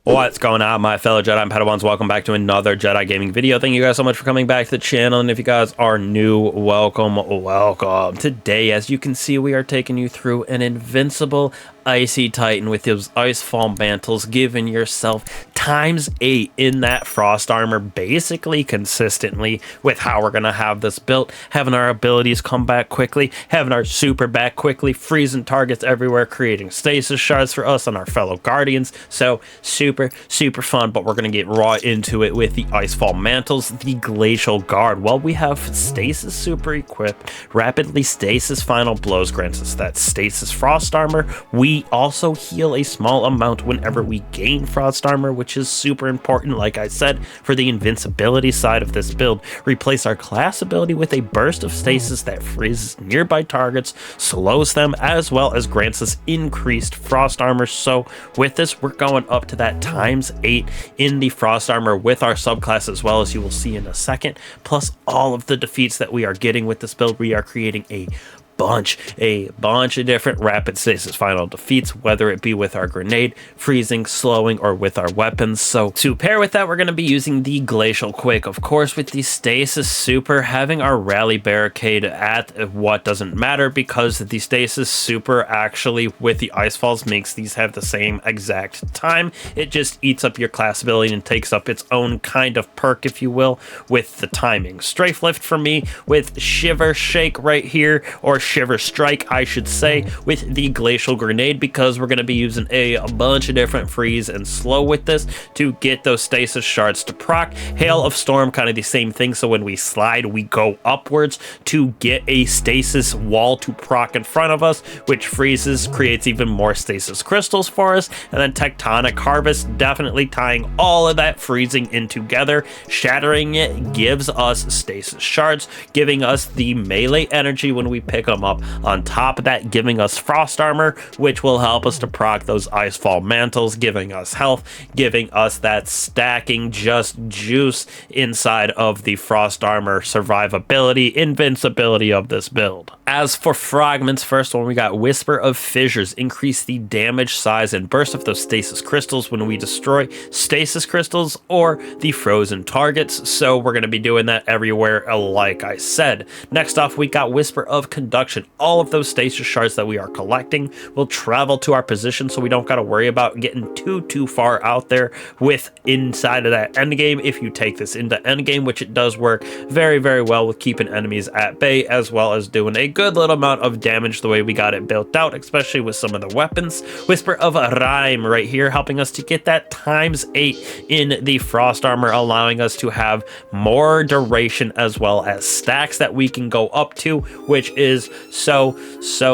What's going on, my fellow Jedi and Padawans? Welcome back to another Jedi gaming video. Thank you guys so much for coming back to the channel, and if you guys are new, welcome. Today, as you can see, we are taking you through an invincible icy titan with those icefall mantles, giving yourself ×8 in that frost armor basically consistently with how we're gonna have this built, having our abilities come back quickly, having our super back quickly, freezing targets everywhere, creating stasis shards for us and our fellow guardians. So super fun, but we're gonna get raw into it with the icefall mantles. The glacial guard, well, we have stasis super equipped, rapidly stasis final blows grants us that stasis frost armor. We also heal a small amount whenever we gain frost armor, which is super important, like I said, for the invincibility side of this build. Replace our class ability with a burst of stasis that freezes nearby targets, slows them, as well as grants us increased frost armor. So with this, we're going up to that ×8 in the frost armor with our subclass, as well, as you will see in a second. Plus all of the defeats that we are getting with this build, we are creating a bunch of different rapid stasis final defeats, whether it be with our grenade, freezing, slowing, or with our weapons. So to pair with that, we're going to be using the glacial quick, of course, with the stasis super, having our rally barricade at what doesn't matter, because the stasis super actually with the ice falls makes these have the same exact time. It just eats up your class ability and takes up its own kind of perk, if you will, with the timing. Strafe lift for me with shiver shake right here, or shiver strike I should say, with the glacial grenade, because we're going to be using a bunch of different freeze and slow with this to get those stasis shards to proc. Hail of storm, kind of the same thing, so when we slide we go upwards to get a stasis wall to proc in front of us, which freezes, creates even more stasis crystals for us. And then tectonic harvest, definitely tying all of that freezing in together. Shattering it gives us stasis shards, giving us the melee energy when we pick them up. On top of that, giving us frost armor, which will help us to proc those icefall mantles, giving us health, giving us that stacking just juice inside of the frost armor survivability, invincibility of this build. As for fragments, first one, we got Whisper of Fissures, increase the damage, size, and burst of those stasis crystals when we destroy stasis crystals or the frozen targets. So we're going to be doing that everywhere, like I said. Next off, we got Whisper of Conduction. All of those stasis shards that we are collecting will travel to our position, so we don't got to worry about getting too far out there with inside of that end game. If you take this into end game, which it does work very well with keeping enemies at bay, as well as doing a good little amount of damage the way we got it built out, especially with some of the weapons. Whisper of Rhyme right here, helping us to get that ×8 in the frost armor, allowing us to have more duration as well as stacks that we can go up to, which is so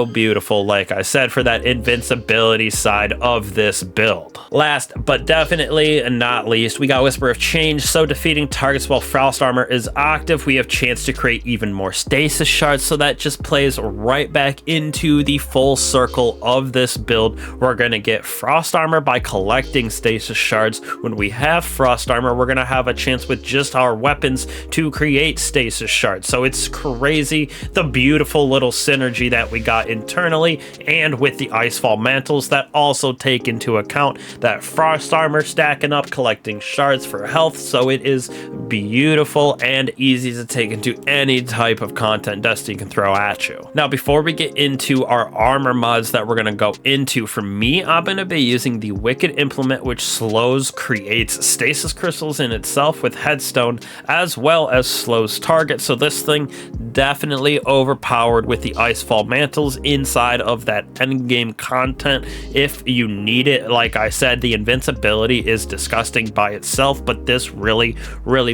beautiful, like I said, for that invincibility side of this build. Last but definitely not least, we got Whisper of Change, so defeating targets while frost armor is active, we have chance to create even more stasis shards, so that just plays right back into the full circle of this build. We're going to get frost armor by collecting stasis shards. When we have frost armor, we're going to have a chance with just our weapons to create stasis shards. So it's crazy, the beautiful little synergy that we got internally, and with the icefall mantles that also take into account that frost armor stacking up, collecting shards for health. So it is beautiful and easy to take into any type of content Destiny can throw at you. Now, before we get into our armor mods that we're going to go into, for me, I'm going to be using the Wicked Implement, which slows, creates stasis crystals in itself with headstone, as well as slows targets. So this thing definitely overpowered with the icefall mantles inside of that endgame content if you need it. Like I said, the invincibility is disgusting by itself, but this really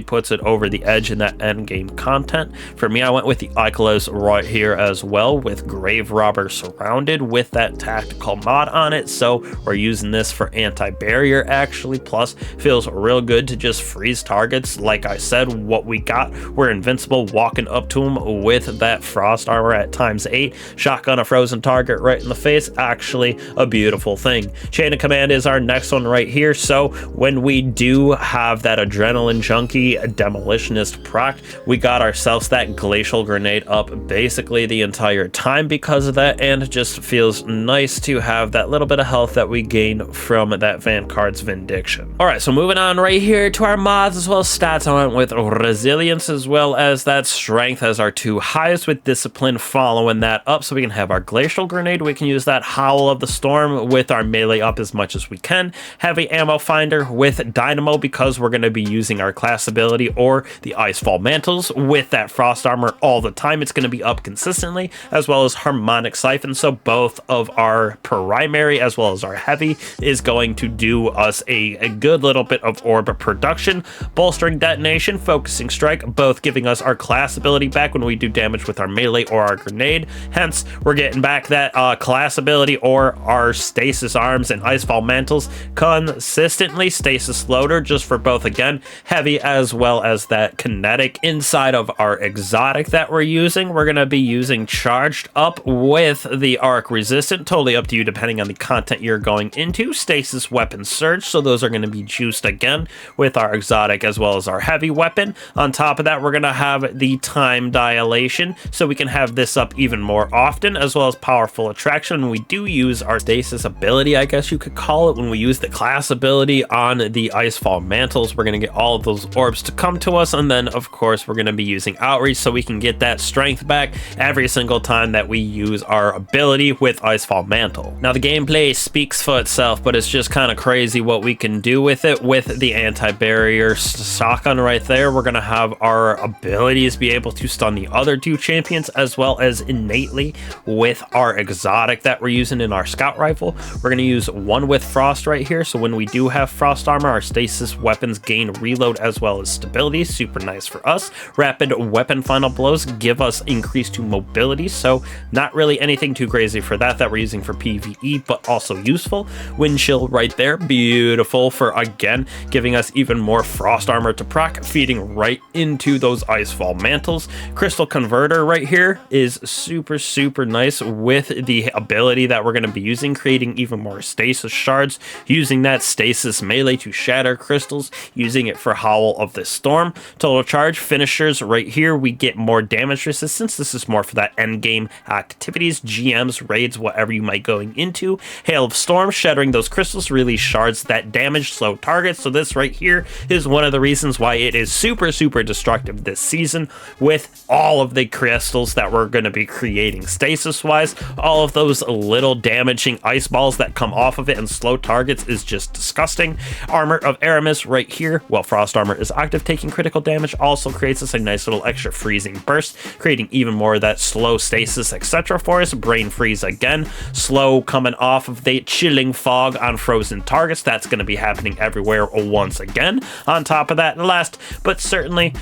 puts it over the edge in that endgame content. For me, I went with the Icolos right here as well, with Grave Robber Surrounded with that tactical mod on it. So we're using this for anti-barrier actually, plus feels real good to just freeze targets. Like I said, what we got, we're invincible walking up to them with that frost armor at ×8. Shotgun a frozen target right in the face. Actually a beautiful thing. Chain of command is our next one right here. So when we do have that adrenaline junkie demolitionist proc, we got ourselves that glacial grenade up basically the entire time because of that, and it just feels nice to have that little bit of health that we gain from that Vanguard's Vindication. All right, so moving on right here to our mods as well as stats. I went with resilience as well as that strength as our two highest, with discipline following that up. So we can have our glacial grenade. We can use that Howl of the Storm with our melee up as much as we can. Heavy ammo finder with dynamo because we're going to be using our class ability or the Icefall Mantles with that frost armor all the time. It's going to be up consistently, as well as harmonic siphon. So both of our primary as well as our heavy is going to do us a good little bit of orb production. Bolstering detonation, focusing strike, both giving us our class ability back when we do damage with our melee or our grenade. Hence, we're getting back that class ability or our stasis arms and Icefall Mantles consistently. Stasis loader just for both, again, heavy as well as that kinetic. Inside of our exotic that we're using, we're going to be using charged up with the arc resistant. Totally up to you depending on the content you're going into. Stasis weapon surge, so those are going to be juiced again with our exotic as well as our heavy weapon. On top of that, we're going to have the time dilation, so we can have this up even more often, as well as powerful attraction. We do use our stasis ability, I guess you could call it, when we use the class ability on the Icefall Mantles. We're going to get all of those orbs to come to us, and then of course we're going to be using outreach so we can get that strength back every single time that we use our ability with Icefall Mantle. Now the gameplay speaks for itself, but it's just kind of crazy what we can do with it. With the anti-barrier shotgun right there, we're going to have our abilities be able to stun the other two champions, as well as innately with our exotic that we're using in our scout rifle. We're going to use one with frost right here, so when we do have frost armor, our stasis weapons gain reload as well as stability. Super nice for us. Rapid weapon final blows give us increase to mobility, so not really anything too crazy for that we're using for PvE, but also useful. Wind chill right there, beautiful for, again, giving us even more frost armor to proc, feeding right into those Icefall Mantles. Crystal converter right here is super nice with the ability that we're going to be using, creating even more stasis shards, using that stasis melee to shatter crystals, using it for Howl of the Storm. Total charge finishers right here, we get more damage resistance. This is more for that end game activities, GMs, raids, whatever you might going into. Hail of Storm, shattering those crystals, release shards that damage slow targets. So this right here is one of the reasons why it is super destructive this season, with all of the crystals that we're going to be creating stasis wise. All of those little damaging ice balls that come off of it and slow targets is just disgusting. Armor of Aramis right here, while frost armor is active, taking critical damage, also creates us a nice little extra freezing burst, creating even more of that slow stasis, etc. for us. Brain freeze again, slow coming off of the chilling fog on frozen targets. That's going to be happening everywhere once again. On top of that, last but certainly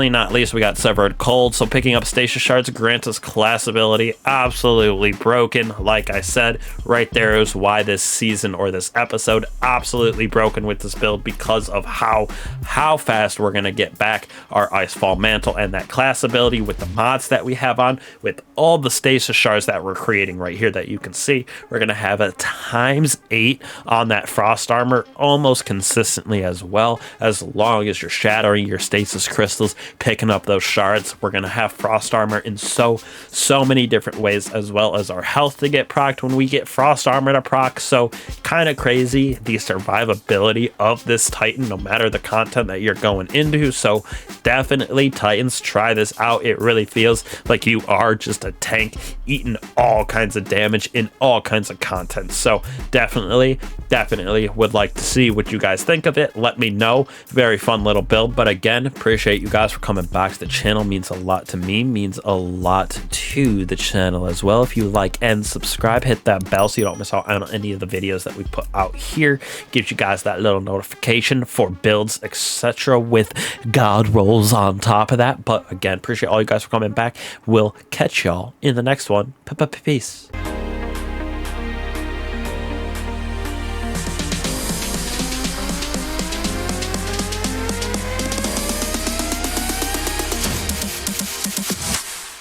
not least, we got Severed Cold. So picking up stasis shards grants us class ability. Absolutely broken. Like I said, right there is why this season or this episode absolutely broken with this build, because of how fast we're going to get back our Icefall Mantle and that class ability with the mods that we have on, with all the stasis shards that we're creating right here that you can see. We're going to have a ×8 on that frost armor almost consistently, as well, as long as you're shattering your stasis crystals, picking up those shards. We're going to have frost armor in so many different ways, as well as our health to get procced when we get frost armor to proc. So kind of crazy the survivability of this Titan, no matter the content that you're going into. So definitely Titans, try this out. It really feels like you are just a tank eating all kinds of damage in all kinds of content. So definitely would like to see what you guys think of it. Let me know. Very fun little build. But again, appreciate you guys for coming back to the channel. Means a lot to me, means a lot to the channel as well. If you like and subscribe, hit that bell so you don't miss out on any of the videos that we put out here. Gives you guys that little notification for builds, etc., with god rolls on top of that. But again, appreciate all you guys for coming back. We'll catch y'all in the next one. Peace.